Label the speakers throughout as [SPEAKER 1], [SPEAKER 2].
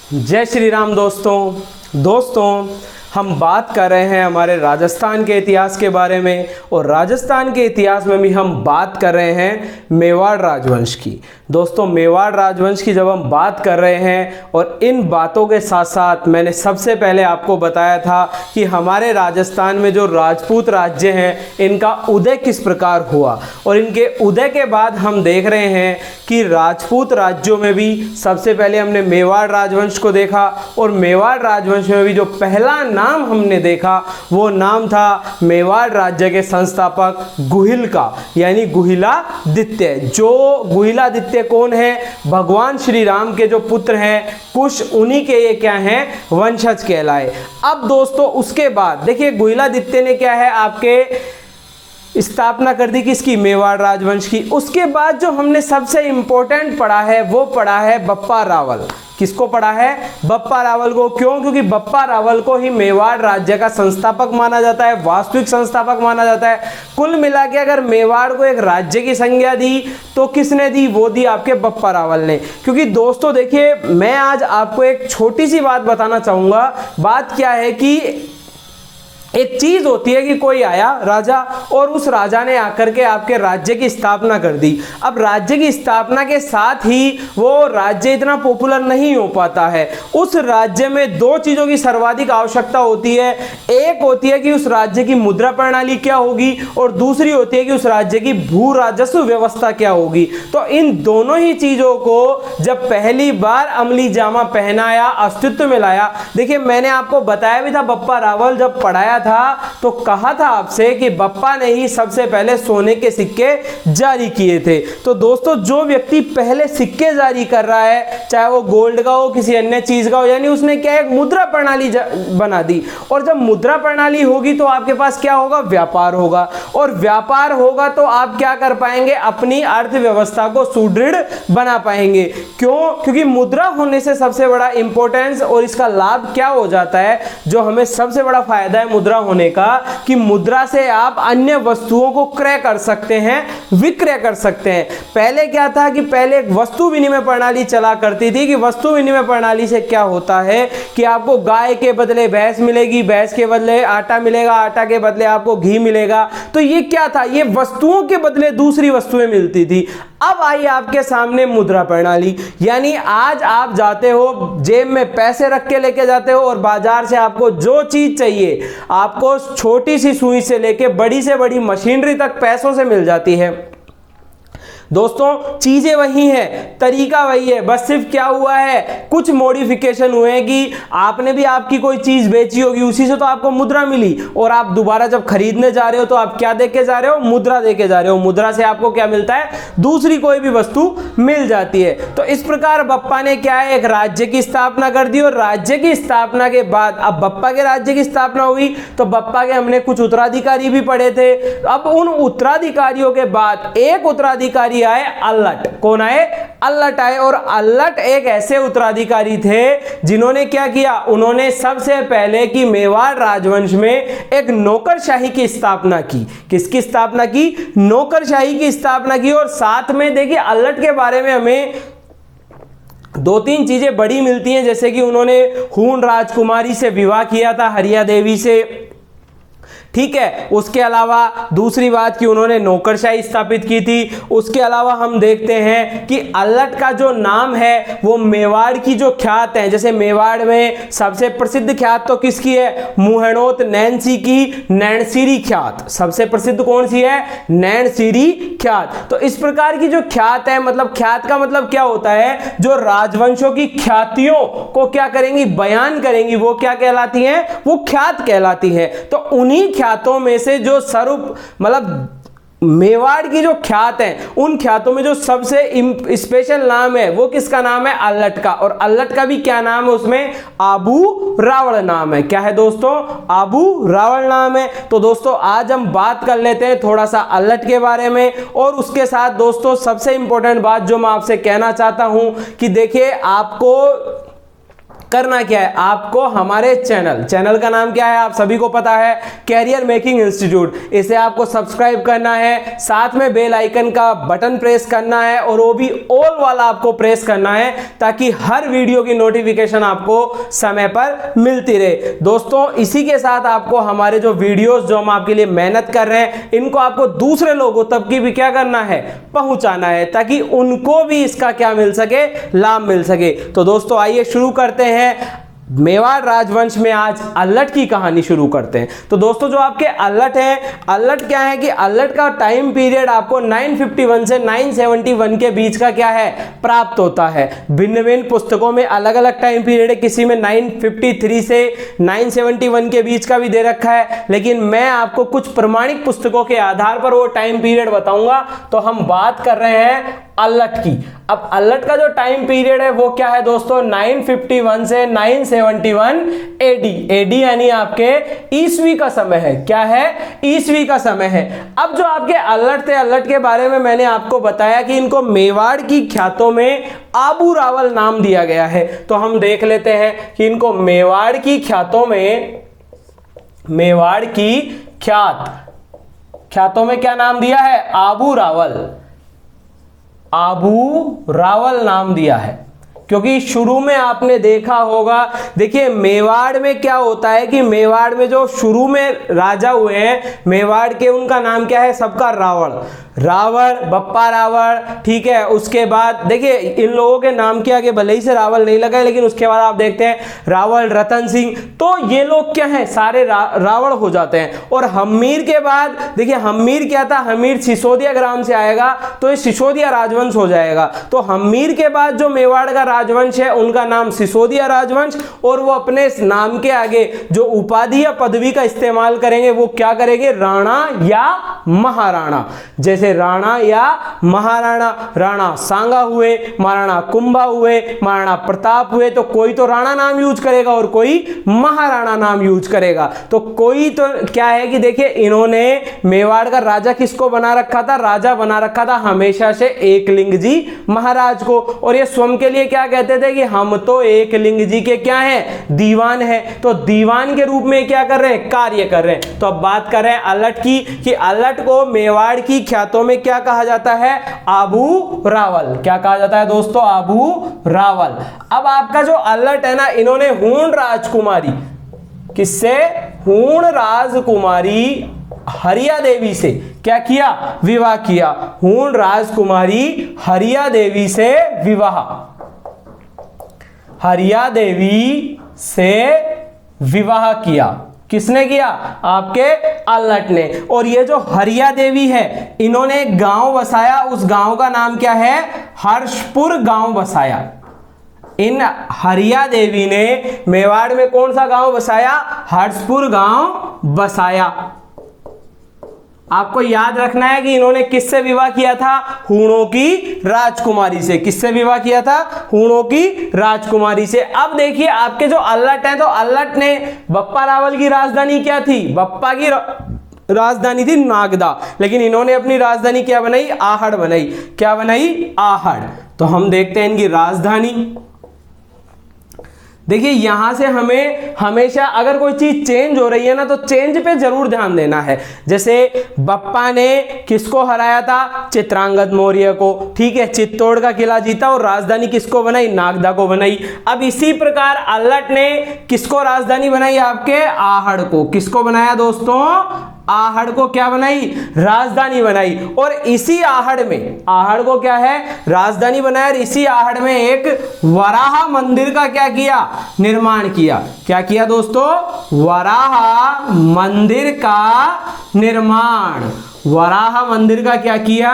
[SPEAKER 1] जय श्री राम दोस्तों हम बात कर रहे हैं हमारे राजस्थान के इतिहास के बारे में, और राजस्थान के इतिहास में भी हम बात कर रहे हैं मेवाड़ राजवंश की। दोस्तों, मेवाड़ राजवंश की जब हम बात कर रहे हैं, और इन बातों के साथ साथ मैंने सबसे पहले आपको बताया था कि हमारे राजस्थान में जो राजपूत राज्य हैं इनका उदय किस प्रकार हुआ, और इनके उदय के बाद हम देख रहे हैं कि राजपूत राज्यों में भी सबसे पहले हमने मेवाड़ राजवंश को देखा, और मेवाड़ राजवंश में भी जो पहला नाम हमने देखा वो नाम था मेवाड़ राज्य के संस्थापक गुहिल का, यानी गुहिलादित्य। जो गुहिलादित्य कौन है? भगवान श्री राम के जो पुत्र हैं कुश, उन्हीं के ये क्या हैं? वंशज कहलाए। अब दोस्तों उसके बाद देखिए गुहिलादित्य ने क्या है आपके स्थापना कर दी किसकी? मेवाड़ राजवंश की। उसके बाद जो हमने सबसे इंपॉर्टेंट पढ़ा है वो पढ़ा है बप्पा रावल। किसको पढ़ा है? बप्पा रावल को। क्यों? क्योंकि बप्पा रावल को ही मेवाड़ राज्य का संस्थापक माना जाता है, वास्तविक संस्थापक माना जाता है। कुल मिला के अगर मेवाड़ को एक राज्य की संज्ञा दी तो किसने दी? वो दी आपके बप्पा रावल ने। क्योंकि दोस्तों देखिए, मैं आज आपको एक छोटी सी बात बताना चाहूंगा। बात क्या है कि एक चीज होती है कि कोई आया राजा, और उस राजा ने आकर के आपके राज्य की स्थापना कर दी। अब राज्य की स्थापना के साथ ही वो राज्य इतना पॉपुलर नहीं हो पाता है। उस राज्य में दो चीजों की सर्वाधिक आवश्यकता होती है। एक होती है कि उस राज्य की मुद्रा प्रणाली क्या होगी, और दूसरी होती है कि उस राज्य की भू राजस्व व्यवस्था क्या होगी। तो इन दोनों ही चीजों को जब पहली बार अमली जामा पहनाया, अस्तित्व में लाया, देखिए मैंने आपको बताया भी था, बप्पा रावल जब पढ़ाया था तो कहा था आपसे कि बप्पा ने ही सबसे पहले सोने के सिक्के जारी किए थे। तो दोस्तों जो व्यक्ति पहले सिक्के जारी कर रहा है, चाहे वो गोल्ड का हो, किसी अन्य चीज का हो, यानी उसने क्या एक मुद्रा प्रणाली बना दी। और जब मुद्रा प्रणाली होगी तो आपके पास क्या होगा? व्यापार होगा, और व्यापार होगा तो आप क्या कर पाएंगे? अपनी अर्थव्यवस्था को सुदृढ़ बना पाएंगे। क्यों? क्योंकि मुद्रा होने से सबसे बड़ा इंपॉर्टेंस और इसका लाभ क्या हो जाता है, जो हमें सबसे बड़ा फायदा है मुद्रा होने का, कि मुद्रा से आप अन्य वस्तुओं को क्रय कर सकते हैं, विक्रय कर सकते हैं। पहले क्या था कि पहले एक वस्तु विनिमय प्रणाली चला करती थी, कि वस्तु विनिमय प्रणाली से क्या होता है कि आपको गाय के बदले भैंस मिलेगी, भैंस के बदले आटा मिलेगा, आटा के बदले आपको घी मिलेगा। तो ये क्या था? ये वस्तुओं के बदले दूसरी वस्तुएं मिलती थी। अब आई आपके सामने मुद्रा प्रणाली, यानी आज आप जाते हो, जेब में पैसे रख के लेके जाते हो, और बाजार से आपको जो चीज चाहिए आपको छोटी सी सुई से लेके बड़ी से बड़ी मशीनरी तक पैसों से मिल जाती है। दोस्तों चीजें वही हैं, तरीका वही है, बस सिर्फ क्या हुआ है, कुछ मॉडिफिकेशन हुए हैं कि आपने भी आपकी कोई चीज बेची होगी, उसी से तो आपको मुद्रा मिली, और आप दोबारा जब खरीदने जा रहे हो तो आप क्या दे के जा रहे हो? मुद्रा दे के जा रहे हो। मुद्रा से आपको क्या मिलता है? दूसरी कोई भी वस्तु मिल जाती है। तो इस प्रकार बप्पा ने क्या है, एक राज्य की स्थापना कर दी, और राज्य की स्थापना के बाद अब बप्पा के राज्य की स्थापना हुई तो बप्पा के हमने कुछ उत्तराधिकारी भी पढ़े थे। अब उन उत्तराधिकारियों के बाद एक उत्तराधिकारी आए, अल्लट। कौन आए? अल्लट आए। और अल्लट एक ऐसे उत्तराधिकारी थे जिन्होंने क्या किया? उन्होंने सबसे पहले की मेवाड़ राजवंश में एक नौकरशाही की स्थापना की। किसकी स्थापना की? नौकरशाही की स्थापना की। और साथ में देखिए अल्लट के बारे में हमें दो तीन चीजें बड़ी मिलती हैं, जैसे कि उन्होंने हूण राजकुमारी से विवाह किया था, हरिया देवी से, ठीक है। उसके अलावा दूसरी बात कि उन्होंने नौकरशाही स्थापित की थी। उसके अलावा हम देखते हैं कि अल्लट का जो नाम है वो मेवाड़ की जो ख्यात है, जैसे मेवाड़ में सबसे प्रसिद्ध ख्यात तो किसकी है? मुहैणोत नैनसी की नैनसीरी ख्यात। सबसे प्रसिद्ध कौन सी है? नैनसीरी ख्यात। तो इस प्रकार की जो ख्यात है, मतलब ख्यात का मतलब क्या होता है? जो राजवंशों की ख्यातियों को क्या करेंगी? बयान करेंगी। वो क्या कहलाती हैं? वो ख्यात कहलाती है। तो उन्हीं ख्यातों में से जो स्वरूप, मतलब मेवाड़ की जो ख्यात है, उन ख्यातों में जो सबसे स्पेशल नाम है वो किसका नाम है? अल्लट का। और अल्लट का भी क्या नाम है? उसमें आबू रावल नाम है। क्या है दोस्तों? आबू रावल नाम है। तो दोस्तों आज हम बात कर लेते हैं थोड़ा सा अल्लट के बारे में, और उसके साथ दोस्तों सबसे इंपॉर्टेंट बात जो मैं आपसे कहना चाहता हूं कि देखिए आपको करना क्या है आपको, हमारे चैनल का नाम क्या है आप सभी को पता है, कैरियर मेकिंग इंस्टीट्यूट। इसे आपको सब्सक्राइब करना है, साथ में बेल आइकन का बटन प्रेस करना है और वो भी ऑल वाला आपको प्रेस करना है, ताकि हर वीडियो की नोटिफिकेशन आपको समय पर मिलती रहे। दोस्तों इसी के साथ आपको हमारे जो वीडियोस जो हम आपके लिए मेहनत कर रहे हैं, इनको आपको दूसरे लोगों तक की भी क्या करना है, पहुंचाना है, ताकि उनको भी इसका क्या मिल सके, लाभ मिल सके। तो दोस्तों आइए शुरू करते हैं। मेवाड़ राजवंश में आज अल्लट की कहानी शुरू करते हैं। तो दोस्तों जो आपके अल्लट हैं, अल्लट क्या है कि अल्लट का टाइम पीरियड आपको 951 से 971 के बीच का क्या है, प्राप्त होता है। भिन्न भिन्न पुस्तकों में अलग अलग टाइम पीरियड है, किसी में 953 से 971 के बीच का भी दे रखा है, लेकिन मैं आपको कुछ प्रमाणिक पुस्तकों के आधार पर वो टाइम पीरियड बताऊंगा। तो हम बात कर रहे हैं अल्लट की। अब अल्लट का जो टाइम पीरियड है वो क्या है दोस्तों, 951 से 971 एडी। एडी यानी आपके ईसवी का समय है। क्या है, ईसवी का समय है। अब जो आपके अल्लट थे, अल्लट के बारे में मैंने आपको बताया कि इनको मेवाड़ की ख्यातों में आबू रावल नाम दिया गया है। तो हम देख लेते हैं कि इनको मेवाड़ की ख्यातों में, मेवाड़ की ख्यातों में क्या नाम दिया है, आबू रावल। आबू रावल नाम दिया है, क्योंकि शुरू में आपने देखा होगा, देखिए मेवाड़ में क्या होता है कि मेवाड़ में जो शुरू में राजा हुए हैं मेवाड़ के, उनका नाम क्या है, सबका रावण, रावण, बप्पा रावण, ठीक है। उसके बाद देखिए इन लोगों के नाम के आगे भले ही से रावल नहीं लगा है, लेकिन उसके बाद आप देखते हैं रावल, रतन सिंह, तो ये लोग क्या है, सारे रावण हो जाते हैं। और हम्मीर के बाद देखिए हम्मीर क्या था, हम्मीर सिसोदिया ग्राम से आएगा, तो ये सिसोदिया राजवंश हो जाएगा। तो हम्मीर के बाद जो मेवाड़ का राजवंश है उनका नाम सिसोदिया राजवंश, और वो अपने नाम के आगे जो उपाधि या पदवी का इस्तेमाल करेंगे वो क्या करेंगे, राणा या महाराणा। जैसे राणा या महाराणा, राणा सांगा हुए, महाराणा कुंभा हुए, महाराणा प्रताप हुए, तो कोई तो राणा नाम यूज करेगा और कोई महाराणा नाम यूज करेगा। तो कोई तो क्या है कि देखिए इन्होंने मेवाड़ का राजा किसको बना रखा था, राजा बना रखा था हमेशा से एकलिंग जी महाराज को। और ये स्वयं के लिए क्या कहते थे कि हम तो एकलिंग जी के क्या हैं, दीवान है। तो दीवान के रूप में क्या कर रहे हैं, कार्य कर रहे हैं। तो अब बात कर रहे हैं अल्लट की, कि अल्लट को मेवाड़ की ख्यातों में क्या कहा जाता है, आबू रावल। क्या कहा जाता है दोस्तों, आबू रावल। अब आपका जो अल्लट है ना, इन्होंने हूण राजकुमारी, किससे, हूण राजकुमारी हरिया देवी से क्या किया, विवाह किया। हूण राजकुमारी हरिया देवी से विवाह, हरिया देवी से विवाह किया। किसने किया, आपके अल्लट ने। और ये जो हरिया देवी है, इन्होंने एक गांव बसाया, उस गांव का नाम क्या है, हर्षपुर गांव बसाया। इन हरिया देवी ने मेवाड़ में कौन सा गांव बसाया, हर्षपुर गांव बसाया। आपको याद रखना है कि इन्होंने किससे विवाह किया था, हूणों की राजकुमारी से। किससे विवाह किया था, हूणों की राजकुमारी से। अब देखिए आपके जो अल्लट हैं, तो अल्लट ने, बप्पा रावल की राजधानी क्या थी, बप्पा की राजधानी थी नागदा, लेकिन इन्होंने अपनी राजधानी क्या बनाई, आहड़ बनाई। क्या बनाई, आहड़। तो हम देखते हैं इनकी राजधानी। देखिए यहां से हमें हमेशा अगर कोई चीज चेंज हो रही है ना, तो चेंज पे जरूर ध्यान देना है। जैसे बप्पा ने किसको हराया था, चित्रांगद मौर्य को, ठीक है, चित्तौड़ का किला जीता और राजधानी किसको बनाई, नागदा को बनाई। अब इसी प्रकार अल्लट ने किसको राजधानी बनाई, आपके आहड़ को। किसको बनाया दोस्तों, आहड़ को क्या बनाई, राजधानी बनाई। और इसी आहड़ में, आहड़ को क्या है, राजधानी बनाया। और इसी आहड़ में एक वराह मंदिर का क्या किया, निर्माण किया। क्या किया दोस्तों, वराह मंदिर का निर्माण, वराह मंदिर का क्या किया,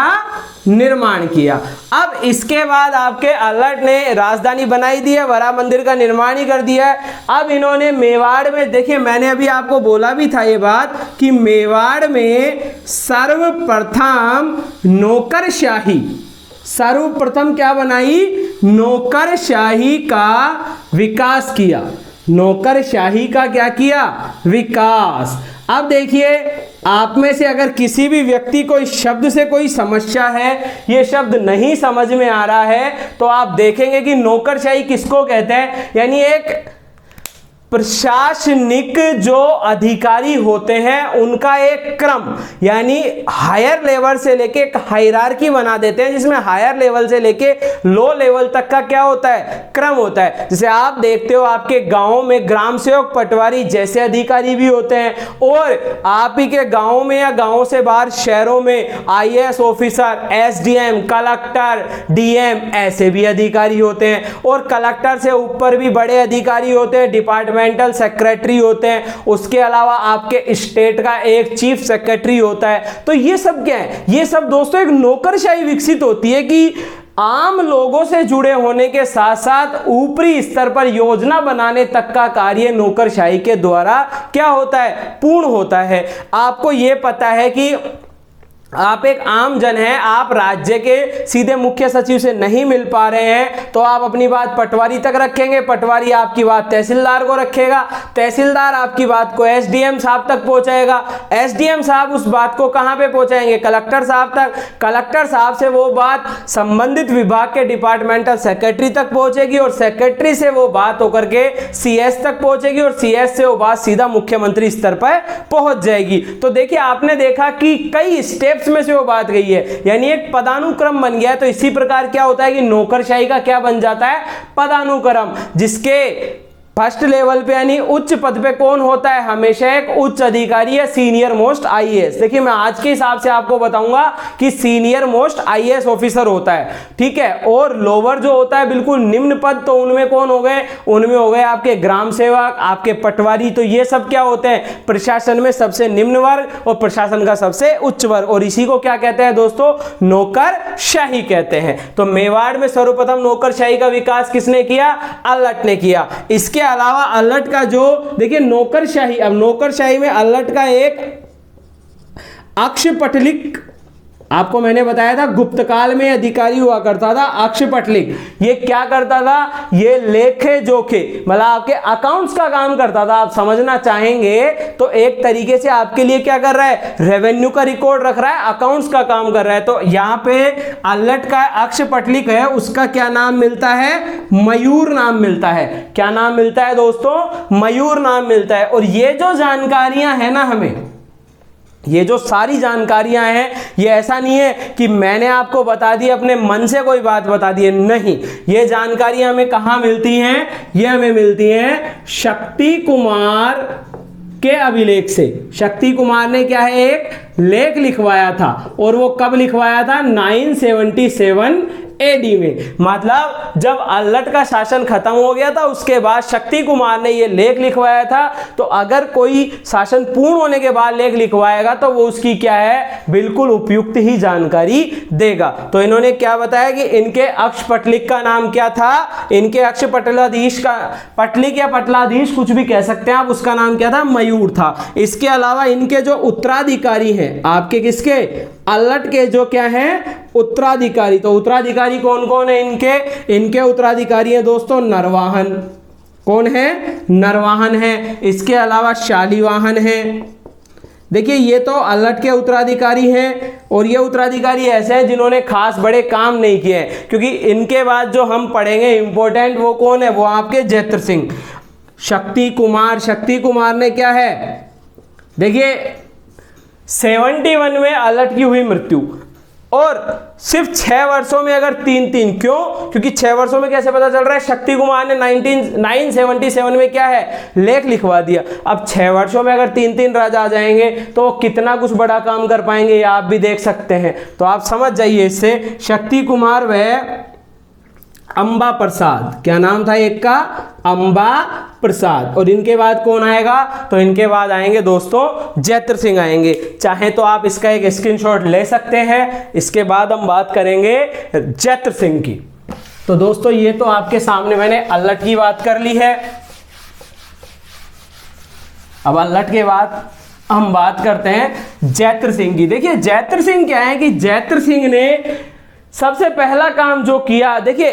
[SPEAKER 1] निर्माण किया। अब इसके बाद आपके अल्लट ने राजधानी बनाई दी है, वराह मंदिर का निर्माण ही कर दिया है। अब इन्होंने मेवाड़ में, देखिए मैंने अभी आपको बोला भी था ये बात कि मेवाड़ में सर्वप्रथम नौकरशाही, सर्वप्रथम क्या बनाई, नौकरशाही का विकास किया। नौकरशाही का क्या किया, विकास। अब देखिए आप में से अगर किसी भी व्यक्ति को इस शब्द से कोई समस्या है, ये शब्द नहीं समझ में आ रहा है, तो आप देखेंगे कि नौकरशाही किसको कहते हैं, यानी एक प्रशासनिक जो अधिकारी होते हैं उनका एक क्रम, यानी हायर लेवल से लेके एक हायरार्की बना देते हैं, जिसमें हायर लेवल से लेके लो लेवल तक का क्या होता है, क्रम होता है। जैसे आप देखते हो आपके गांवों में ग्राम सेवक, पटवारी जैसे अधिकारी भी होते हैं, और आप ही के गांवों में या गांवों से बाहर शहरों में IAS officer, SDM, collector, DM ऐसे भी अधिकारी होते हैं, और कलेक्टर से ऊपर भी बड़े अधिकारी होते हैं, डिपार्टमेंटल सेक्रेटरी होते हैं, उसके अलावा आपके स्टेट का एक चीफ सेक्रेटरी होता है। तो ये सब क्या है, ये सब दोस्तों एक नौकरशाही विकसित होती है कि आम लोगों से जुड़े होने के साथ साथ ऊपरी स्तर पर योजना बनाने तक का कार्य नौकरशाही के द्वारा क्या होता है, पूर्ण होता है। आपको यह पता है कि आप एक आम जन हैं, आप राज्य के सीधे मुख्य सचिव से नहीं मिल पा रहे हैं, तो आप अपनी बात पटवारी तक रखेंगे, पटवारी आपकी बात तहसीलदार को रखेगा, तहसीलदार आपकी बात को एसडीएम साहब तक पहुंचाएगा, एसडीएम साहब उस बात को कहां पे पहुंचाएंगे, कलेक्टर साहब तक, कलेक्टर साहब से वो बात संबंधित विभाग के डिपार्टमेंटल सेक्रेटरी तक पहुंचेगी, और सेक्रेटरी से वो बात होकर के सीएस तक पहुंचेगी, और सीएस से वो बात सीधा मुख्यमंत्री स्तर पर पहुंच जाएगी। तो देखिए आपने देखा कि कई स्टेप में से वो बात गई है, यानी एक पदानुक्रम बन गया है। तो इसी प्रकार क्या होता है कि नौकरशाही का क्या बन जाता है, पदानुक्रम, जिसके फर्स्ट लेवल पे यानी उच्च पद पे कौन होता है, हमेशा एक उच्च अधिकारी या सीनियर मोस्ट आईएएस। देखिए मैं आज के हिसाब से आपको बताऊंगा कि सीनियर मोस्ट आईएएस ऑफिसर होता है, ठीक है। और लोअर जो होता है बिल्कुल निम्न पद, तो उनमें कौन हो गए, उनमें हो गए आपके ग्राम सेवक, आपके पटवारी। तो ये सब क्या होते हैं, प्रशासन में सबसे निम्न वर्ग और प्रशासन का सबसे उच्च वर्ग, और इसी को क्या कहते हैं दोस्तों, नौकरशाही कहते हैं। तो मेवाड़ में सर्वप्रथम नौकरशाही का विकास किसने किया, अल्लट ने किया। इसके अलावा अल्लट का जो देखिए नौकरशाही, अब नौकरशाही में अल्लट का एक अक्षपटलिक, आपको मैंने बताया था गुप्त काल में अधिकारी हुआ करता था अक्षपटलिक। ये क्या करता था, ये लेखे जोखे मतलब आपके अकाउंट्स का काम करता था। आप समझना चाहेंगे तो एक तरीके से आपके लिए क्या कर रहा है, रेवेन्यू का रिकॉर्ड रख रहा है, अकाउंट्स का काम कर रहा है। तो यहां पे अल्लट का अक्षपटलिक है, उसका क्या नाम मिलता है, मयूर नाम मिलता है। क्या नाम मिलता है दोस्तों, मयूर नाम मिलता है। और ये जो जानकारियां है ना, हमें ये जो सारी जानकारियां हैं, ये ऐसा नहीं है कि मैंने आपको बता दी, अपने मन से कोई बात बता दी है, नहीं। ये जानकारियां हमें कहां मिलती हैं, ये हमें मिलती हैं शक्ति कुमार के अभिलेख से। शक्ति कुमार ने क्या है, एक लेख लिखवाया था, और वो कब लिखवाया था, 977 एडी में। मतलब जब अल्लट का शासन खत्म हो गया था, उसके बाद शक्ति कुमार ने ये लेख लिखवाया था। तो अगर कोई शासन पूर्ण होने के बाद लेख लिखवाएगा तो वो उसकी क्या है, बिल्कुल उपयुक्त ही जानकारी देगा। तो इन्होंने क्या बताया कि इनके अक्षपटलिक का नाम क्या था, इनके अक्षपटलाधीश का, पटलिक या पटलाधीश कुछ भी कह सकते हैं आप, उसका नाम क्या था, मयूर था। इसके अलावा इनके जो उत्तराधिकारी हैं, आपके किसके, अल्लट के जो क्या हैं, उत्तराधिकारी। तो उत्तराधिकारी कौन कौन है इनके, इनके उत्तराधिकारी हैं दोस्तों नरवाहन। कौन है, नरवाहन है। इसके अलावा शालीवाहन है। देखिए ये तो अल्लट के उत्तराधिकारी हैं, और ये उत्तराधिकारी ऐसे हैं जिन्होंने खास बड़े काम नहीं किए हैं, क्योंकि इनके बाद जो हम पढ़ेंगे इंपॉर्टेंट, वो कौन है, वो आपके जैत्र सिंह। शक्ति कुमार, शक्ति कुमार ने क्या है, देखिए 71 में अल्लट की हुई मृत्यु, और सिर्फ 6 वर्षों में अगर 3-3, क्यों, क्योंकि 6 वर्षों में कैसे पता चल रहा है, शक्ति कुमार ने 977 में क्या है, लेख लिखवा दिया। अब 6 वर्षों में अगर 3-3 राजा आ जाएंगे तो वो कितना कुछ बड़ा काम कर पाएंगे, ये आप भी देख सकते हैं। तो आप समझ जाइए इससे, शक्ति कुमार वह अंबा प्रसाद, क्या नाम था एक का, अंबा प्रसाद। और इनके बाद कौन आएगा, तो इनके बाद आएंगे दोस्तों जैत्र सिंह आएंगे। चाहे तो आप इसका एक स्क्रीनशॉट ले सकते हैं। इसके बाद हम बात करेंगे जैत्र सिंह की। तो दोस्तों ये तो आपके सामने मैंने अल्लट की बात कर ली है। अब अल्लट के बाद हम बात करते हैं जैत्र सिंह की। देखिए जैत्र सिंह क्या है कि जैत्र सिंह ने सबसे पहला काम जो किया, देखिए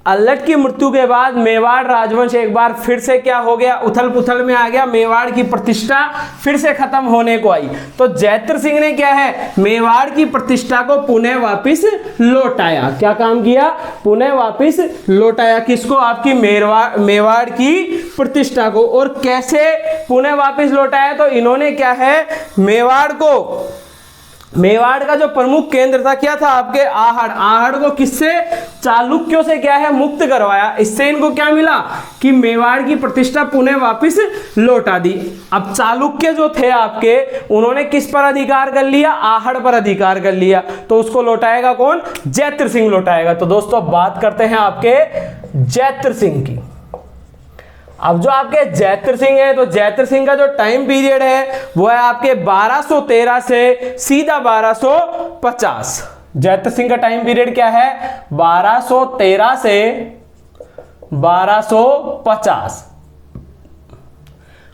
[SPEAKER 1] अल्लट की मृत्यु के बाद मेवाड़ राजवंश एक बार फिर से क्या हो गया, उथल पुथल में आ गया। मेवाड़ की प्रतिष्ठा फिर से खत्म होने को आई। तो जैत्र सिंह ने क्या है, मेवाड़ की प्रतिष्ठा को पुनः वापिस लौटाया। क्या काम किया, पुनः वापिस लौटाया। किसको, आपकी मेवाड़ की प्रतिष्ठा को। और कैसे पुनः वापिस लौटाया, तो इन्होंने क्या है, मेवाड़ का जो प्रमुख केंद्र था क्या था, आपके आहड़ को किससे, चालुक्यों से क्या है, मुक्त करवाया। इससे इनको क्या मिला कि मेवाड़ की प्रतिष्ठा पुनः वापस लौटा दी। अब चालुक्य जो थे आपके, उन्होंने किस पर अधिकार कर लिया, आहड़ पर अधिकार कर लिया। तो उसको लौटाएगा कौन, जैत्र सिंह लौटाएगा। तो दोस्तों बात करते हैं आपके जैत्र सिंह की। अब जो आपके जैत्र सिंह है, तो जैत्र सिंह का जो टाइम पीरियड है वो है आपके 1213 से सीधा 1250। जैत्र सिंह का टाइम पीरियड क्या है, 1213 से 1250।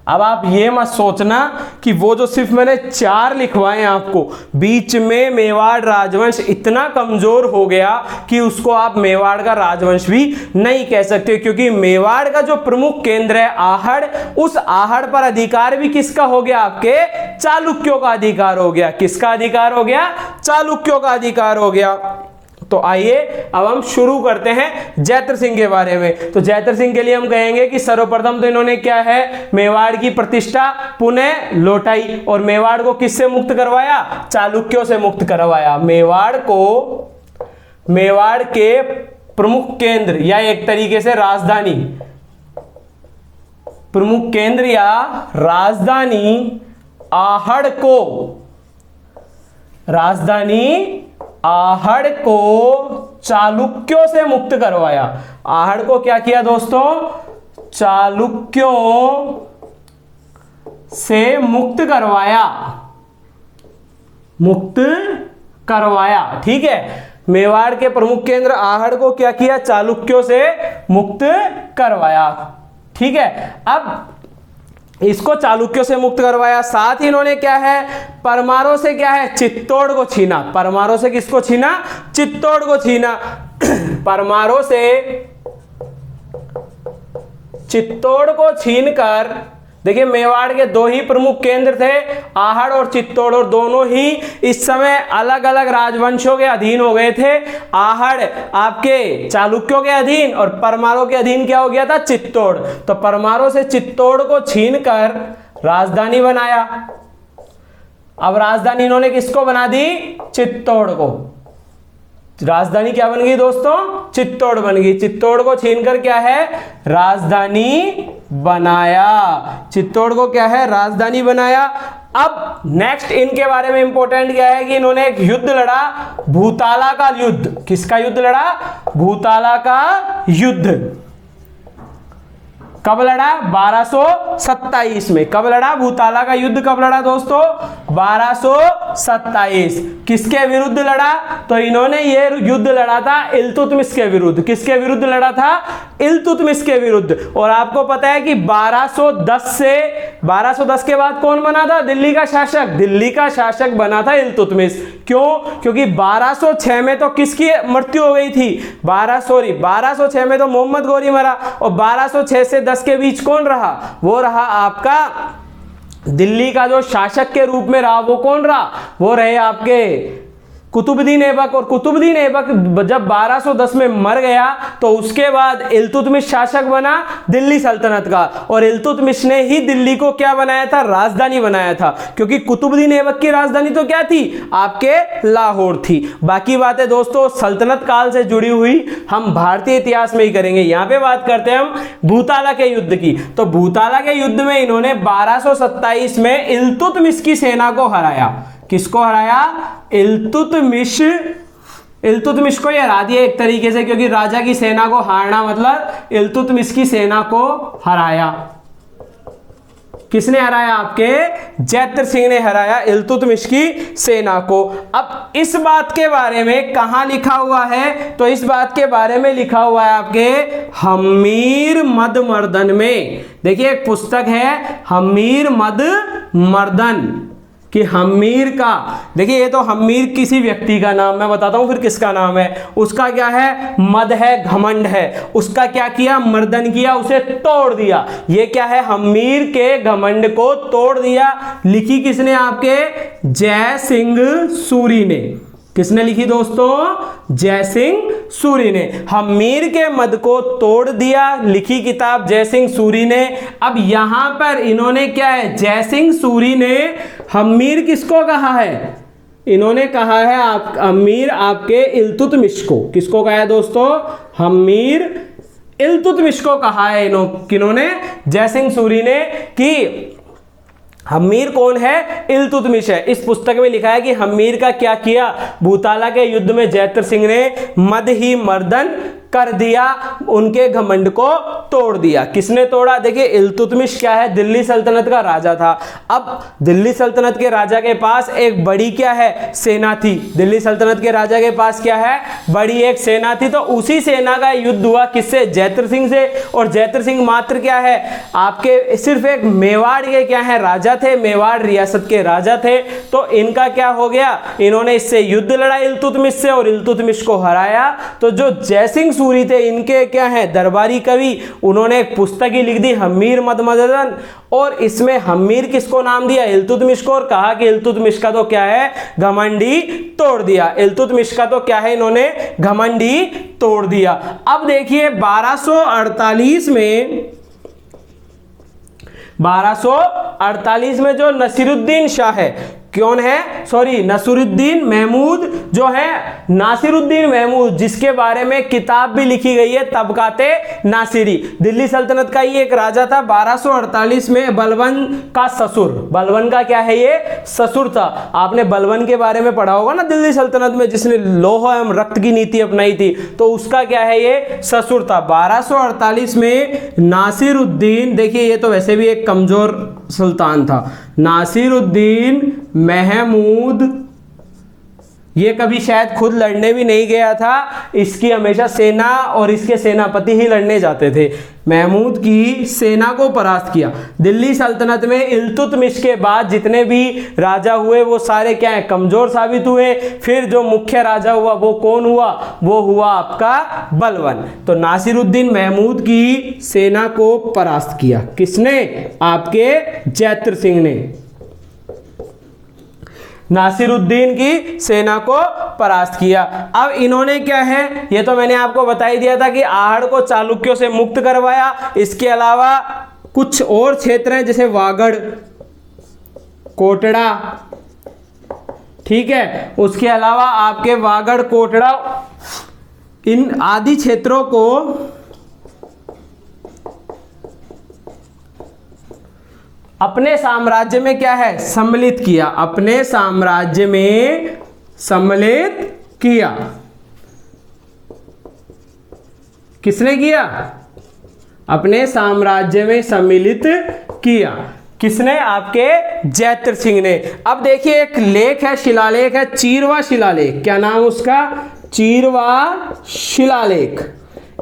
[SPEAKER 1] अब आप ये मत सोचना कि वो जो सिर्फ मैंने 4 लिखवाए आपको, बीच में मेवाड़ राजवंश इतना कमजोर हो गया कि उसको आप मेवाड़ का राजवंश भी नहीं कह सकते, क्योंकि मेवाड़ का जो प्रमुख केंद्र है आहड़, उस आहड़ पर अधिकार भी किसका हो गया, आपके चालुक्यों का अधिकार हो गया। किसका अधिकार हो गया, चालुक्यों का अधिकार हो गया। तो आइए अब हम शुरू करते हैं जैत्र सिंह के बारे में। तो जैत्र सिंह के लिए हम कहेंगे कि सर्वप्रथम तो इन्होंने क्या है, मेवाड़ की प्रतिष्ठा पुनः लौटाई। और मेवाड़ को किससे मुक्त करवाया, चालुक्यों से मुक्त करवाया। मेवाड़ के प्रमुख केंद्र या एक तरीके से राजधानी, प्रमुख केंद्र या राजधानी आहड़ को चालुक्यों से मुक्त करवाया। आहड़ को क्या किया दोस्तों, चालुक्यों से मुक्त करवाया। ठीक है, मेवाड़ के प्रमुख केंद्र आहड़ को क्या किया, चालुक्यों से मुक्त करवाया। ठीक है, अब इसको चालुक्यों से मुक्त करवाया। साथ ही इन्होंने क्या है, परमारों से क्या है, चित्तौड़ को छीना। परमारों से किसको छीना, चित्तौड़ को छीना। परमारों से चित्तौड़ को छीनकर, देखिए मेवाड़ के 2 ही प्रमुख केंद्र थे, आहड़ और चित्तौड़, और दोनों ही इस समय अलग अलग राजवंशों के अधीन हो गए थे। आहड़ आपके चालुक्यों के अधीन और परमारों के अधीन क्या हो गया था, चित्तौड़। तो परमारों से चित्तौड़ को छीनकर राजधानी बनाया। अब राजधानी इन्होंने किसको बना दी, चित्तौड़ को। राजधानी क्या बन गई दोस्तों, चित्तौड़ बन गई। चित्तौड़ को छीनकर क्या है, राजधानी बनाया। चित्तौड़ को क्या है, राजधानी बनाया। अब नेक्स्ट इनके बारे में इंपॉर्टेंट क्या है कि इन्होंने एक युद्ध लड़ा, भूताला का युद्ध। किसका युद्ध लड़ा, भूताला का युद्ध। कब लड़ा, 1227 में। कब लड़ा, भूताला का युद्ध कब लड़ा दोस्तों, 1227। किसके विरुद्ध लड़ा, तो इन्होंने ये युद्ध लड़ा था इल्तुतमिश के विरुद्ध। किसके विरुद्ध लड़ा था, इल्तुतमिश के विरुद्ध। और आपको पता है कि 1210 के बाद कौन बना था, दिल्ली का शासक। दिल्ली का शासक बना था इल्तुतमिश। क्यों, क्योंकि 1206 में तो किसकी मृत्यु हो गई थी, 1206 में तो मोहम्मद गोरी मरा। और 1206 से 10 के बीच कौन रहा, वो रहा आपका दिल्ली का जो शासक के रूप में रहा, वो कौन रहा, वो रहे आपके कुतुबुद्दीन ऐबक। और कुतुबुद्दीन ऐबक जब 1210 में मर गया तो उसके बाद इल्तुतमिश शासक बना दिल्ली सल्तनत का। और इल्तुतमिश ने ही दिल्ली को क्या बनाया था, राजधानी बनाया था। क्योंकि कुतुबुद्दीन ऐबक की राजधानी तो क्या थी, आपके लाहौर थी। बाकी बातें दोस्तों सल्तनत काल से जुड़ी हुई हम भारतीय इतिहास में ही करेंगे। यहां पे बात करते हैं हम भूताला के युद्ध की। तो भूताला के युद्ध में इन्होंने 1227 में इल्तुतमिश की सेना को हराया। किसको हराया, इल्तुतमिश को ही हरा दिया एक तरीके से, क्योंकि राजा की सेना को हारना मतलब इल्तुतमिश की सेना को हराया। किसने हराया, आपके जैत्र सिंह ने हराया इल्तुतमिश की सेना को। अब इस बात के बारे में कहां लिखा हुआ है, तो इस बात के बारे में लिखा हुआ है आपके हम्मीर मद मर्दन में। देखिए एक पुस्तक है हम्मीर मद मर्दन, कि हम्मीर का, देखिए ये तो हम्मीर किसी व्यक्ति का नाम, मैं बताता हूं फिर किसका नाम है। उसका क्या है, मद है, घमंड है, उसका क्या किया, मर्दन किया, उसे तोड़ दिया। ये क्या है, हम्मीर के घमंड को तोड़ दिया। लिखी किसने, आपके जय सिंह सूरी ने। किसने लिखी दोस्तों, जय सिंह सूरी ने। हम्मीर के मद को तोड़ दिया, लिखी किताब जय सिंह सूरी ने। अब यहां पर इन्होंने क्या है, जय सिंह सूरी ने हम्मीर किसको कहा है, इन्होंने कहा है आप हम्मीर आपके इल्तुतमिश को। किसको कहा है दोस्तों, हम्मीर इल्तुतमिश को कहा है किन्होंने, जय सिंह सूरी ने, कि हम्मीर कौन है, इल्तुतमिश है। इस पुस्तक में लिखा है कि हम्मीर का क्या किया, भूताला के युद्ध में जैत्र सिंह ने मद ही मर्दन कर दिया, उनके घमंड को तोड़ दिया। किसने तोड़ा, देखिए इल्तुतमिश क्या है, दिल्ली सल्तनत का राजा था। अब दिल्ली सल्तनत के राजा के पास एक बड़ी क्या है, सेना थी। दिल्ली सल्तनत के राजा के पास क्या है, बड़ी एक सेना थी। तो उसी सेना का युद्ध हुआ किससे, जैत्र सिंह से। और जैत्र सिंह मात्र क्या है, आपके सिर्फ एक मेवाड़ के क्या है, राजा थे, मेवाड़ रियासत के राजा थे। तो इनका क्या हो गया, इन्होंने इससे युद्ध लड़ा इल्तुतमिश से और इल्तुतमिश को हराया। तो जो जय सिंह सूरी थे, इनके क्या है, दरबारी कवि, उन्होंने एक पुस्तक ही लिख दी, हम्मीर मद मदन। और इसमें हम्मीर किसको नाम दिया, इल्तुतमिश को, और कहा कि इल्तुतमिश का तो क्या है, घमंडी तोड़ दिया। इल्तुतमिश का तो क्या है, इन्होंने घमंडी तोड़ दिया। अब देखिए 1248 में जो नसीरुद्दीन शाह है, कौन है, सॉरी नसीरुद्दीन महमूद जो है, नासिरुद्दीन महमूद, जिसके बारे में किताब भी लिखी गई है तबकाते नासिरी। दिल्ली सल्तनत का ये एक राजा था 1248 में, बलबन का ससुर। बलबन का क्या है, ये ससुर था। आपने बलबन के बारे में पढ़ा होगा ना, दिल्ली सल्तनत में जिसने लौह एवं रक्त की नीति अपनाई थी, तो उसका क्या है, ये ससुर था। 1248 में नासिरुद्दीन, देखिए ये तो वैसे भी एक कमजोर सुल्तान था, नासिरुद्दीन महमूद, ये कभी शायद खुद लड़ने भी नहीं गया था, इसकी हमेशा सेना और इसके सेनापति ही लड़ने जाते थे। महमूद की सेना को परास्त किया। दिल्ली सल्तनत में इल्तुतमिश के बाद जितने भी राजा हुए वो सारे क्या है, कमजोर साबित हुए। फिर जो मुख्य राजा हुआ वो कौन हुआ, वो हुआ आपका बलबन। तो नासिरुद्दीन महमूद की सेना को परास्त किया, किसने, आपके जैत्र सिंह ने। नासिरुद्दीन की सेना को परास्त किया। अब इन्होंने क्या है, ये तो मैंने आपको बता ही दिया था कि आहड़ को चालुक्यों से मुक्त करवाया। इसके अलावा कुछ और क्षेत्र हैं जैसे वागड़, कोटड़ा, ठीक है, उसके अलावा आपके वागड़, कोटड़ा, इन आदि क्षेत्रों को अपने साम्राज्य में क्या है, सम्मिलित किया। अपने साम्राज्य में सम्मिलित किया। किसने किया, अपने साम्राज्य में सम्मिलित किया। किसने, आपके जैत्र सिंह ने। अब देखिए एक लेख है, शिलालेख है, चीरवा शिलालेख। क्या नाम उसका, चीरवा शिलालेख।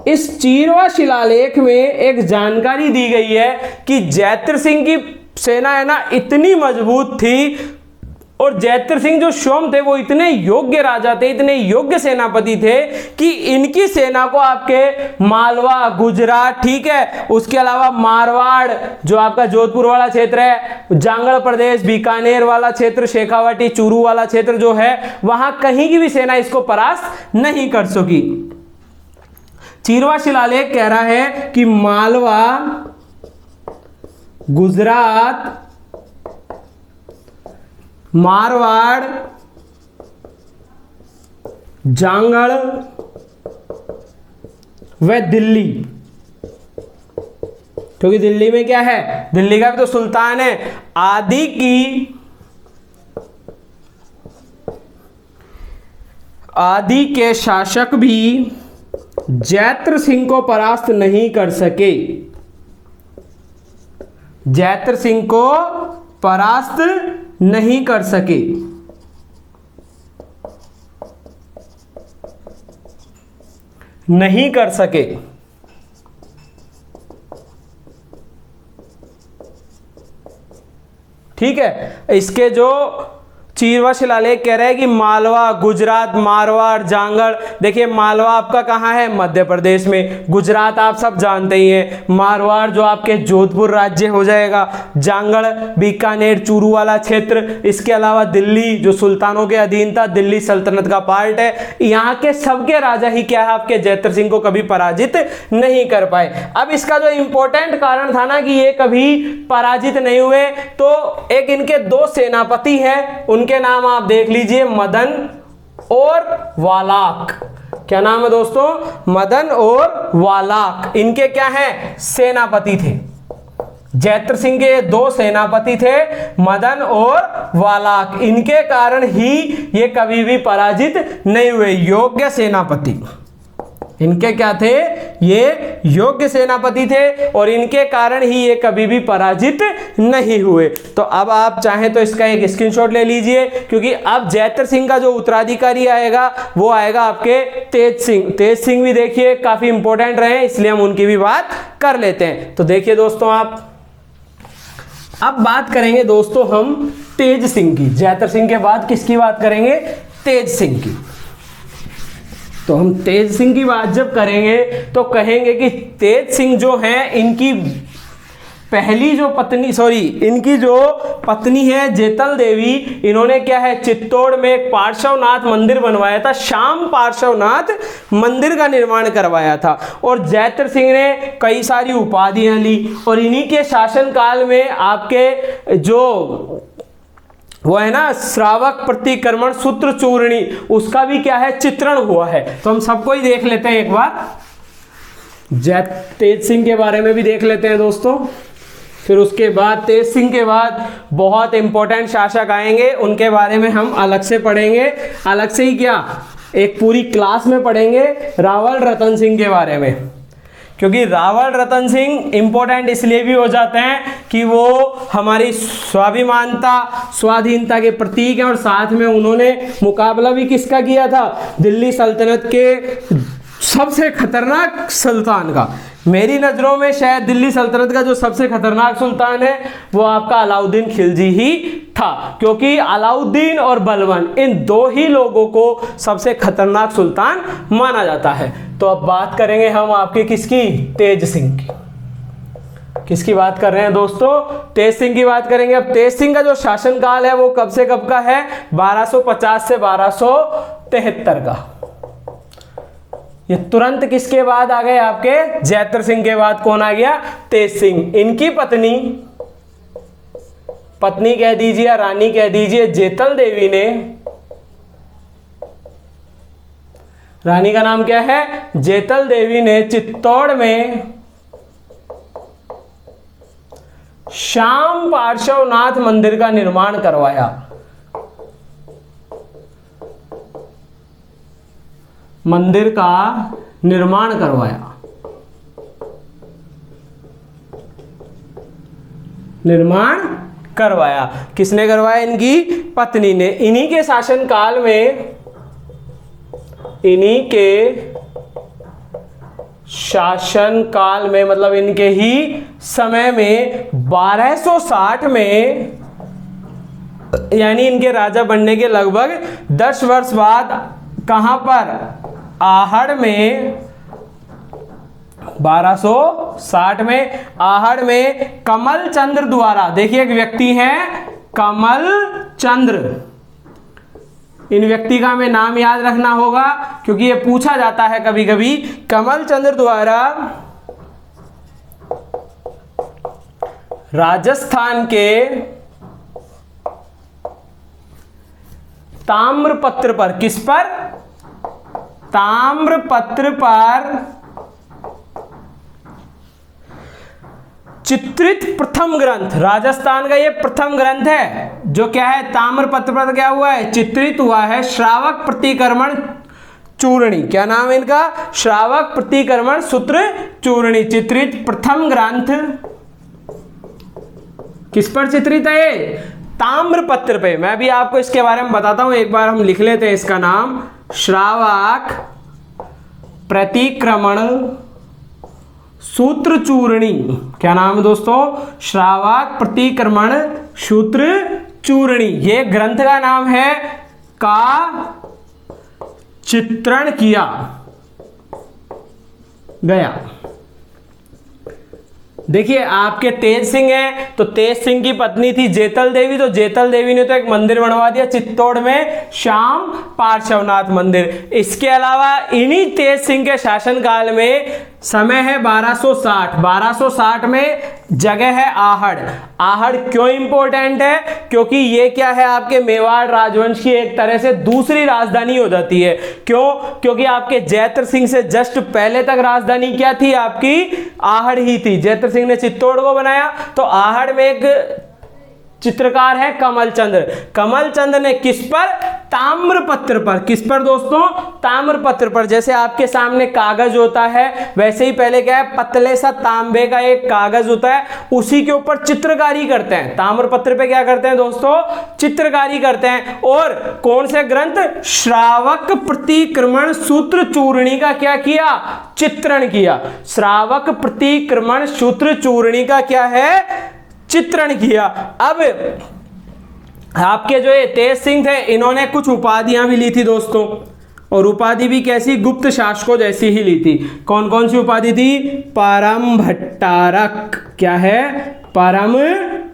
[SPEAKER 1] इस चीरवा शिलालेख में एक जानकारी दी गई है कि जैत्र सिंह की सेना है ना, इतनी मजबूत थी, और जैत्र सिंह जो स्वयं थे वो इतने योग्य राजा थे, इतने योग्य सेनापति थे कि इनकी सेना को आपके मालवा, गुजरात, ठीक है, उसके अलावा मारवाड़ जो आपका जोधपुर वाला क्षेत्र है, जांगड़ प्रदेश, बीकानेर वाला क्षेत्र, शेखावाटी, चूरू वाला क्षेत्र जो है, वहां कहीं की भी सेना इसको परास्त नहीं कर सकी। चीरवा शिलालेख कह रहा है कि मालवा, गुजरात, मारवाड़, जांगड़ व दिल्ली, क्योंकि दिल्ली में क्या है, दिल्ली का भी तो सुल्तान है, आदि के शासक भी जैत्र सिंह को परास्त नहीं कर सके। जैत्र सिंह को परास्त नहीं कर सके। नहीं कर सके। ठीक है। इसके जो चीरवा शिलालेख कह रहे हैं कि मालवा, गुजरात, मारवाड़, जांगड़। देखिए मालवा आपका कहाँ है? मध्य प्रदेश में। गुजरात आप सब जानते ही हैं। मारवाड़ जो आपके जोधपुर राज्य हो जाएगा। जांगड़ बीकानेर, चूरू वाला क्षेत्र। इसके अलावा दिल्ली जो सुल्तानों के अधीन था, दिल्ली सल्तनत का पार्ट है। यहाँ के सबके राजा ही क्या है आपके जयद्रथ सिंह को कभी पराजित नहीं कर पाए। अब इसका जो इंपॉर्टेंट कारण था ना कि ये कभी पराजित नहीं हुए, तो एक इनके दो सेनापति हैं, उनके नाम आप देख लीजिए, मदन और वालाक। क्या नाम है दोस्तों? मदन और वालाक। इनके क्या है? सेनापति थे। जयद्रथ सिंह के दो सेनापति थे, मदन और वालाक। इनके कारण ही ये कभी भी पराजित नहीं हुए। योग्य सेनापति इनके क्या थे? ये योग्य सेनापति थे और इनके कारण ही ये कभी भी पराजित नहीं हुए। तो अब आप चाहें तो इसका एक स्क्रीनशॉट ले लीजिए, क्योंकि अब जयद्रथ सिंह का जो उत्तराधिकारी आएगा वो आएगा आपके तेज सिंह। तेज सिंह भी देखिए काफी इंपॉर्टेंट रहे, इसलिए हम उनकी भी बात कर लेते हैं। तो देखिए दोस्तों, आप अब बात करेंगे दोस्तों हम तेज सिंह की। जयद्रथ सिंह के बाद किसकी बात करेंगे? तेज सिंह की। तो हम तेज सिंह की बात जब करेंगे तो कहेंगे कि तेज सिंह जो हैं, इनकी पहली जो पत्नी, इनकी जो पत्नी है जेतल देवी, इन्होंने क्या है? चित्तौड़ में एक पार्श्वनाथ मंदिर बनवाया था। श्याम पार्श्वनाथ मंदिर का निर्माण करवाया था। और जयद्रथ सिंह ने कई सारी उपाधियां ली और इन्हीं के शासनकाल में आपके जो वो है ना श्रावक प्रतिक्रमण सूत्र चूर्णी, उसका भी क्या है? चित्रण हुआ है। तो हम सबको ही देख लेते हैं एक बार। तेज सिंह के बारे में भी देख लेते हैं दोस्तों। फिर उसके बाद तेज सिंह के बाद बहुत इंपॉर्टेंट शासक आएंगे, उनके बारे में हम अलग से पढ़ेंगे। अलग से ही क्या, एक पूरी क्लास में पढ़ेंगे रावल रतन सिंह के बारे में। क्योंकि रावल रतन सिंह इंपॉर्टेंट इसलिए भी हो जाते हैं कि वो हमारी स्वाभिमानता, स्वाधीनता के प्रतीक हैं, और साथ में उन्होंने मुकाबला भी किसका किया था? दिल्ली सल्तनत के सबसे खतरनाक सुल्तान का। मेरी नज़रों में शायद दिल्ली सल्तनत का जो सबसे खतरनाक सुल्तान है वो आपका अलाउद्दीन खिलजी ही था, क्योंकि अलाउद्दीन और बलबन इन दो ही लोगों को सबसे खतरनाक सुल्तान माना जाता है। तो अब बात करेंगे हम आपके किसकी? तेज सिंह की। किसकी बात कर रहे हैं दोस्तों? तेज सिंह की बात करेंगे। अब तेज सिंह का जो शासनकाल है वो कब से कब का है? 1250 से 1273 का। ये तुरंत किसके बाद आ गए? आपके जयद्रथ सिंह के बाद कौन आ गया? तेज सिंह। इनकी पत्नी कह दीजिए या रानी कह दीजिए, जेतल देवी ने, रानी का नाम क्या है? जेतल देवी ने चित्तौड़ में श्याम पार्श्वनाथ मंदिर का निर्माण करवाया। मंदिर का निर्माण करवाया। निर्माण करवाया किसने करवाया? इनकी पत्नी ने। इन्हीं के शासनकाल में, इन्हीं के शासनकाल में मतलब इनके ही समय में 1260 में, यानी इनके राजा बनने के लगभग 10 वर्ष बाद, कहां पर? आहड़ में, 1260 में आहड़ में कमल चंद्र द्वारा, देखिए एक व्यक्ति हैं कमल चंद्र, इन व्यक्ति का हमें नाम याद रखना होगा क्योंकि ये पूछा जाता है कभी कभी। कमल चंद्र द्वारा राजस्थान के ताम्रपत्र पर, किस पर? ताम्रपत्र पर चित्रित प्रथम ग्रंथ, राजस्थान का ये प्रथम ग्रंथ है जो क्या है? ताम्रपत्र पर क्या हुआ है? चित्रित हुआ है। श्रावक प्रतिक्रमण चूर्णी, क्या नाम है इनका? श्रावक प्रतिक्रमण सूत्र चूर्णी। चित्रित प्रथम ग्रंथ किस पर चित्रित है? ताम्रपत्र पे। मैं भी आपको इसके बारे में बताता हूं, एक बार हम लिख लेते हैं इसका नाम। श्रावक प्रतिक्रमण सूत्र चूर्णी। क्या नाम है दोस्तों? श्रावक प्रतिक्रमण सूत्र चूर्णी, ये ग्रंथ का नाम है, का चित्रण किया गया। देखिए आपके तेज सिंह है, तो तेज सिंह की पत्नी थी जेतल देवी, तो जेतल देवी ने तो एक मंदिर बनवा दिया चित्तौड़ में, श्याम पार्श्वनाथ मंदिर। इसके अलावा इन्हीं तेज सिंह के शासनकाल में, समय है 1260, 1260 में जगह है आहड़। आहड़ क्यों इंपॉर्टेंट है? क्योंकि ये क्या है, आपके मेवाड़ राजवंश की एक तरह से दूसरी राजधानी हो जाती है। क्यों? क्योंकि आपके जैत्र सिंह से जस्ट पहले तक राजधानी क्या थी, आपकी आहड़ ही थी। जैत्र सिंह ने चित्तौड़ को बनाया, तो आहड़ में एक चित्रकार है कमलचंद्र। कमलचंद्र ने किस पर? ताम्रपत्र पर। किस पर दोस्तों? ताम्रपत्र पर। जैसे आपके सामने कागज होता है, वैसे ही पहले क्या है, पतले सा तांबे का एक कागज होता है, उसी के ऊपर चित्रकारी करते हैं। ताम्रपत्र पे क्या करते हैं दोस्तों? चित्रकारी करते हैं। और कौन से ग्रंथ? श्रावक प्रतिक्रमण सूत्र चूर्णी का क्या किया? चित्रण किया। श्रावक प्रतिक्रमण सूत्र चूर्णी का क्या है? चित्रण किया। अब आपके जो ये तेज सिंह थे, इन्होंने कुछ उपाधियां भी ली थी दोस्तों, और उपाधि भी कैसी? गुप्त शासकों जैसी ही ली थी। कौन कौन सी उपाधि थी? परम भट्टारक। क्या है? परम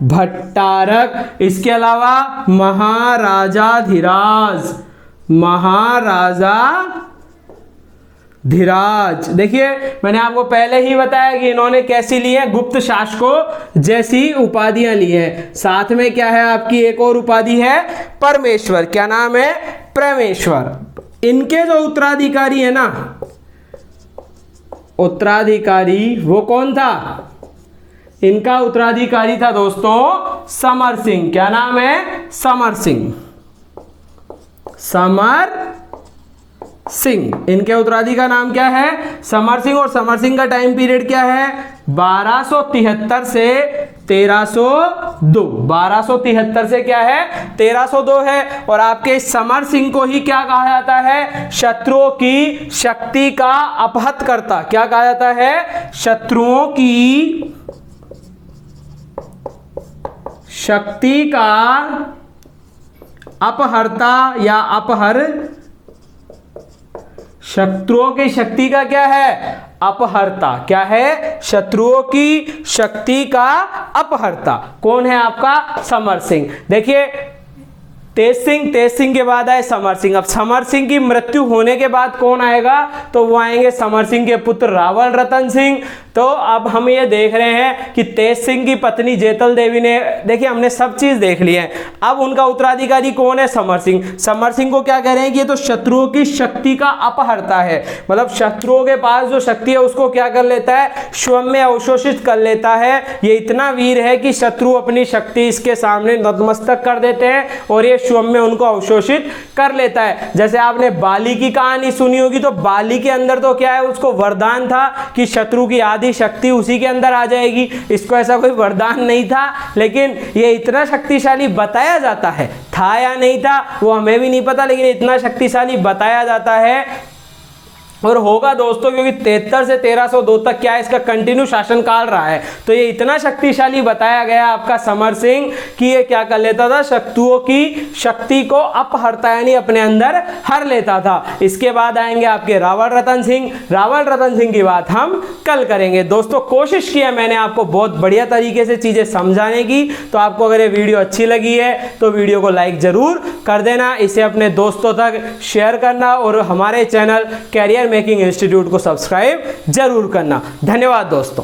[SPEAKER 1] भट्टारक। इसके अलावा महाराजाधिराज, महाराजा धीराज। देखिए मैंने आपको पहले ही बताया कि इन्होंने कैसी ली है? गुप्त शासकों जैसी उपाधियां ली हैं। साथ में क्या है, आपकी एक और उपाधि है परमेश्वर। क्या नाम है? परमेश्वर। इनके जो उत्तराधिकारी है ना, उत्तराधिकारी वो कौन था? इनका उत्तराधिकारी था दोस्तों समर सिंह। क्या नाम है? समर सिंह। समर सिंह। इनके उत्तराधिकारी का नाम क्या है? समर सिंह। और समर सिंह का टाइम पीरियड क्या है? 1273 से 1302। 1273 से क्या है? 1302 है। और आपके समर सिंह को ही क्या कहा जाता है? शत्रुओं की शक्ति का अपहत करता। क्या कहा जाता है? शत्रुओं की शक्ति का अपहर्ता या अपहर। शत्रुओं की शक्ति का क्या है? अपहर्ता। क्या है? शत्रुओं की शक्ति का अपहर्ता। कौन है आपका? समर सिंह। देखिए तेज सिंह के बाद आए समर सिंह। अब समर सिंह की मृत्यु होने के बाद कौन आएगा? तो वो आएंगे समर सिंह के पुत्र रावल रतन सिंह। तो अब हम ये देख रहे हैं कि तेज सिंह की पत्नी जेतल देवी ने, देखिए हमने सब चीज देख ली है। अब उनका उत्तराधिकारी कौन है? समर सिंह। समर सिंह को क्या कह रहे हैं कि ये तो शत्रुओं की शक्ति का अपहर्ता है, मतलब शत्रुओं के पास जो शक्ति है उसको क्या कर लेता है? स्वयं में अवशोषित कर लेता है। ये इतना वीर है कि शत्रु अपनी शक्ति इसके सामने नतमस्तक कर देते हैं और ये स्वयं में उनको अवशोषित कर लेता है। जैसे आपने बाली की कहानी सुनी होगी, तो बाली के अंदर तो क्या है, उसको वरदान था कि शत्रु की आदि शक्ति उसी के अंदर आ जाएगी। इसको ऐसा कोई वरदान नहीं था, लेकिन ये इतना शक्तिशाली बताया जाता है, था या नहीं था वो हमें भी नहीं पता, लेकिन इतना शक्तिशाली बताया जाता है और होगा दोस्तों, क्योंकि 73 से 1302 तक क्या है, इसका कंटिन्यू शासनकाल रहा है। तो ये इतना शक्तिशाली बताया गया आपका समर सिंह कि ये क्या कर लेता था? शत्रुओं की शक्ति को अपहरता यानी अपने अंदर हर लेता था। इसके बाद आएंगे आपके रावल रतन सिंह। रावल रतन सिंह की बात हम कल करेंगे। दोस्तों कोशिश की है मैंने आपको बहुत बढ़िया तरीके से चीजें समझाने की। तो आपको अगर ये वीडियो अच्छी लगी है तो वीडियो को लाइक जरूर कर देना, इसे अपने दोस्तों तक शेयर करना और हमारे चैनल कैरियर मेकिंग इंस्टीट्यूट को सब्सक्राइब जरूर करना। धन्यवाद दोस्तों।